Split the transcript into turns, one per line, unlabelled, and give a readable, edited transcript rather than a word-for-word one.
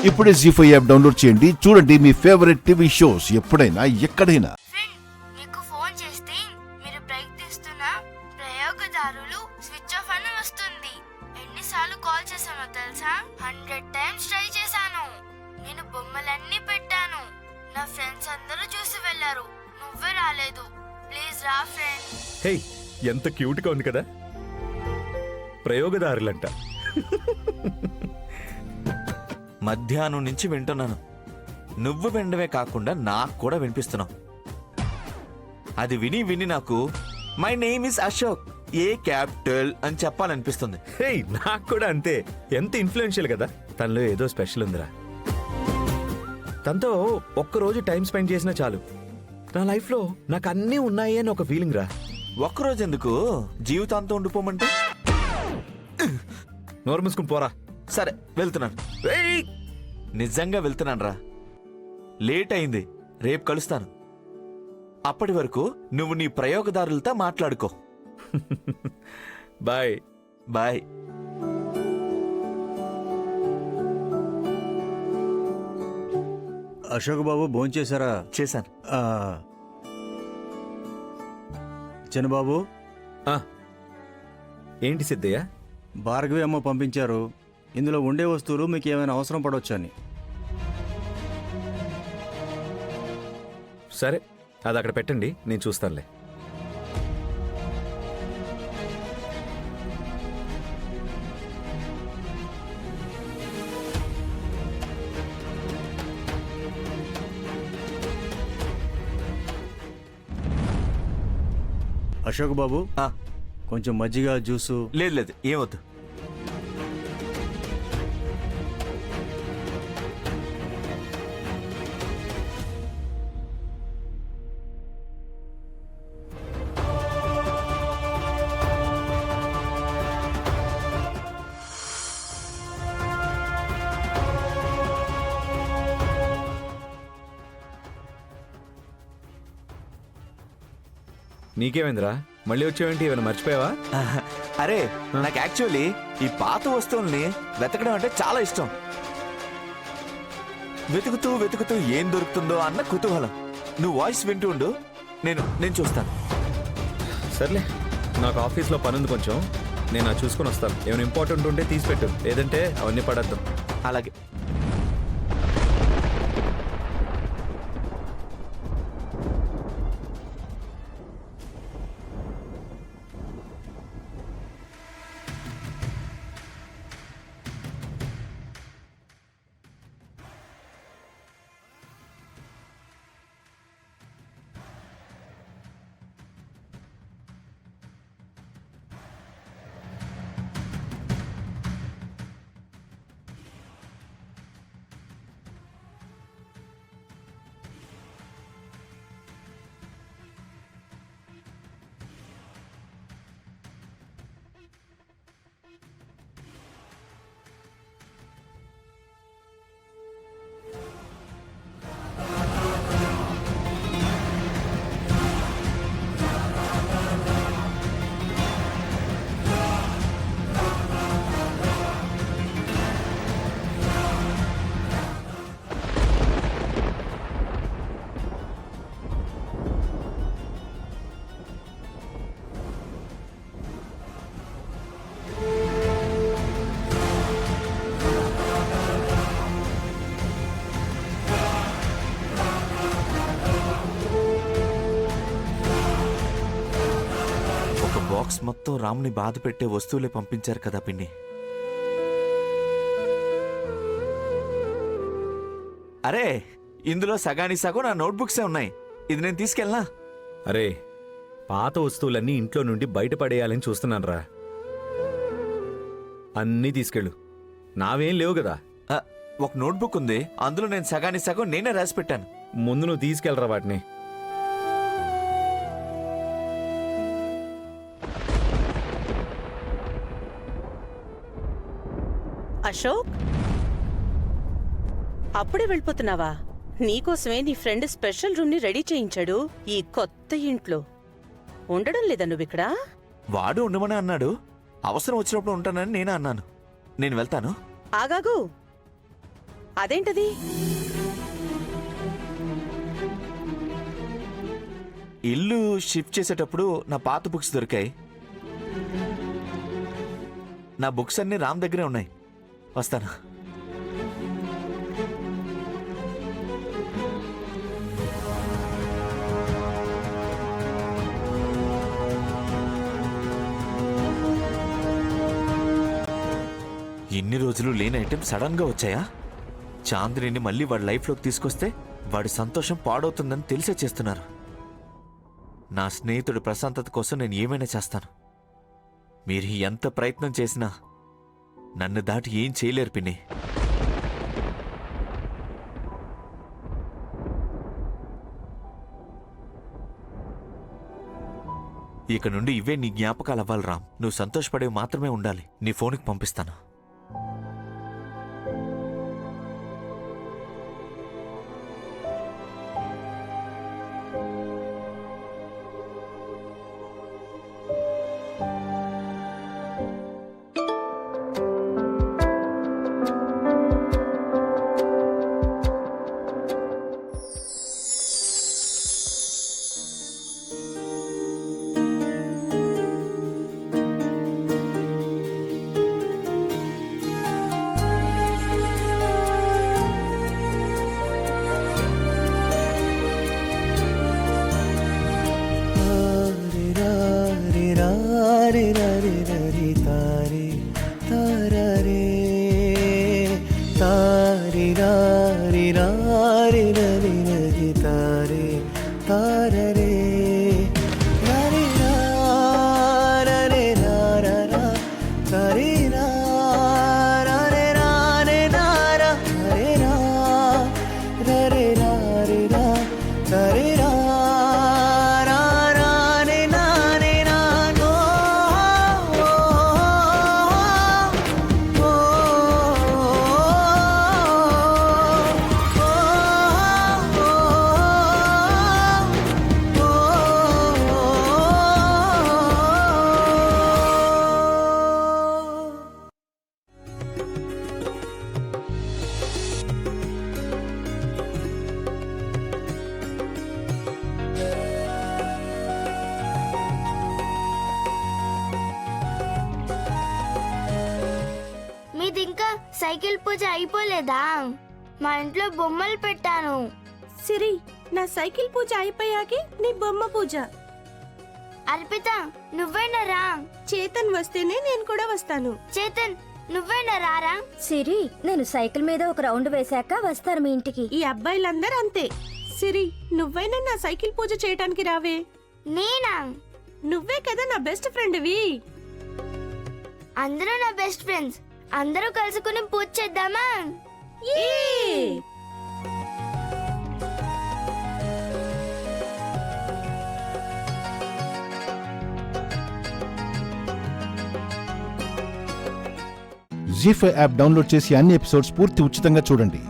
ఇప్పుడే జీ5 app download చేయండి. చూడండి మీ ఫేవరెట్ టీవీ షోస్ ఎప్పుడైనా ఎక్కడైనా.
మీకు ఫోన్ చేస్తే మీరు ప్రయత్నిస్తున్న ప్రయోగదారులు స్విచ్ ఆఫ్ అని వస్తుంది. ఎన్నిసార్లు కాల్ చేశానో తెలుసా? 100 టైమ్స్ ట్రై చేశాను. నేను బొమ్మలన్నీ పెట్టాను. నా ఫ్రెండ్స్ అందరూ చూసి వెళ్ళారు. నువ్వే రాలేదు. ప్లీజ్ రా ఫ్రెండ్.
హే, ఎంత క్యూట్ గా ఉంది కదా. ప్రయోగదారులంట.
మధ్యాహ్నం నుంచి వింటున్నాను. నువ్వు వినడమే కాకుండా నాకు కూడా వినిపిస్తున్నావు. అది విని విని నాకు my name is Ashok, A capital అని చెప్పాలనిపిస్తుంది.
హే, నాకు కూడా అంతే. ఎంత ఇన్ఫ్లుయెన్షియల్ కదా. తనలో ఏదో స్పెషల్ ఉందిరా. తనతో ఒక్కరోజు టైం స్పెండ్ చేసినా చాలు. నా లైఫ్ లో నాకు అన్నీ ఉన్నాయి అని ఒక ఫీలింగ్ రా.
ఒక్కరోజు ఎందుకు, జీవితాంతం ఉండిపోమంటే?
నోరు మూసుకుని పోరా.
సరే, వెళ్తున్నాను. నిజంగా వెళ్తున్నాను రా. లేట్ అయింది. రేపు కలుస్తాను. అప్పటి వరకు నువ్వు నీ ప్రయోగదారులతో మాట్లాడుకో.
Bye
bye.
అశోక్ బాబు భోంచేశారా?
చేశాను.
చిన్నబాబు,
ఏంటి సిద్ధయ్య?
భార్గవి అమ్మ పంపించారు. ఇందులో ఉండే వస్తువులు మీకు ఏమైనా అవసరం పడవచ్చని.
సరే, అది అక్కడ పెట్టండి, నేను చూస్తానులే.
అశోక్ బాబు, కొంచెం మజ్జిగ జ్యూసు.
లేదు లేదు, ఏమొద్దు.
నీకేమైందిరా? మళ్ళీ వచ్చావేంటి? ఏమైనా మర్చిపోయావా?
అరే, నాకు యాక్చువల్లీ ఈ పాత వస్తువుల్ని వెతకడం అంటే చాలా ఇష్టం. వెతుకుతూ వెతుకుతూ ఏం దొరుకుతుందో అన్న కుతూహలం. నువ్వు వాయిస్ వింటూ ఉండు, నేను చూస్తాను.
సర్లే, నాకు ఆఫీస్లో పని ఉంది కొంచెం. నేను అది చూసుకొని వస్తాను. ఏమైనా ఇంపార్టెంట్ ఉంటే తీసిపెట్టు, లేదంటే అవన్నీ పడేద్దాం.
అలాగే. బాక్స్ మొత్తం రామ్ని బాధ పెట్టే వస్తువులే పంపించారు కదా పిన్ని. అరే, ఇందులో సగానికి సగం నా నోట్బుక్సే ఉన్నాయి. ఇది నేను తీసుకెళ్ళనా?
అరే, పాత వస్తువులన్నీ ఇంట్లో నుండి బయటపడేయాలని చూస్తున్నాను రా. అన్నీ తీసుకెళ్ళు. నావేం లేవు కదా.
ఒక నోట్బుక్ ఉంది, అందులో నేను సగానికి సగం నేనే రాసి పెట్టాను.
ముందు నువ్వు తీసుకెళ్ళరా వాటిని.
అశోక్, అప్పుడే వెళ్ళిపోతున్నావా? నీకోసమే నీ ఫ్రెండ్ స్పెషల్ రూమ్ ని రెడీ చేయించాడు ఈ కొత్త ఇంట్లో. ఉండడం లేదా నువ్విక్కడ?
వాడు ఉండమని అన్నాడు. అవసరం వచ్చినప్పుడు ఉంటానని నేనే అన్నాను. నేను వెళ్తాను.
ఆగాగు. అదేంటది?
ఇల్లు షిఫ్ట్ చేసేటప్పుడు నా పాత బుక్స్ దొరికాయి. నా బుక్స్ అన్ని రామ్ దగ్గరే ఉన్నాయి. వస్తాను. ఇన్ని రోజులు లేని ఐటెం సడన్ గా వచ్చాయా? చాంద్రిని మళ్ళీ వాడి లైఫ్లోకి తీసుకొస్తే వాడి సంతోషం పాడవుతుందని తెలిసే చేస్తున్నారు. నా స్నేహితుడి ప్రశాంతత కోసం నేను ఏమైనా చేస్తాను. మీరు ఎంత ప్రయత్నం చేసినా నన్ను దాటి ఏం చేయలేరు పిన్ని. ఇక నుండి ఇవే నీ జ్ఞాపకాలు అవ్వాలి రామ్. నువ్వు సంతోషపడేవి మాత్రమే ఉండాలి. నీ ఫోన్కి పంపిస్తాను.
మీది ఇంకా సైకిల్ పూజ అయిపోలేదా? మా ఇంట్లో బొమ్మలు పెట్టాను.
సిరి, నా సైకిల్ పూజ అయిపోయాకే నీ బొమ్మ పూజ.
అర్పిత, నువ్వేనా రా?
చేతన్ వస్తేనే నేను కూడా వస్తాను.
చేతన్, నువ్వేనా రారా?
సిరి, నేను సైకిల్ మీద ఒక రౌండ్ వేశాక వస్తాను మీ ఇంటికి.
ఈ అబ్బాయిలందరూ అంతే. సిరి, నువ్వైనా నా సైకిల్ పూజ చేయటానికి రావే.
నేనా?
నువ్వే కదా నా బెస్ట్ ఫ్రెండ్వి.
అందరూ నా బెస్ట్ ఫ్రెండ్స్. అందరూ కలుసుకుని పూజ చేద్దామా?
జీ5 యాప్ డౌన్లోడ్ చేసి అన్ని ఎపిసోడ్స్ పూర్తి ఉచితంగా చూడండి.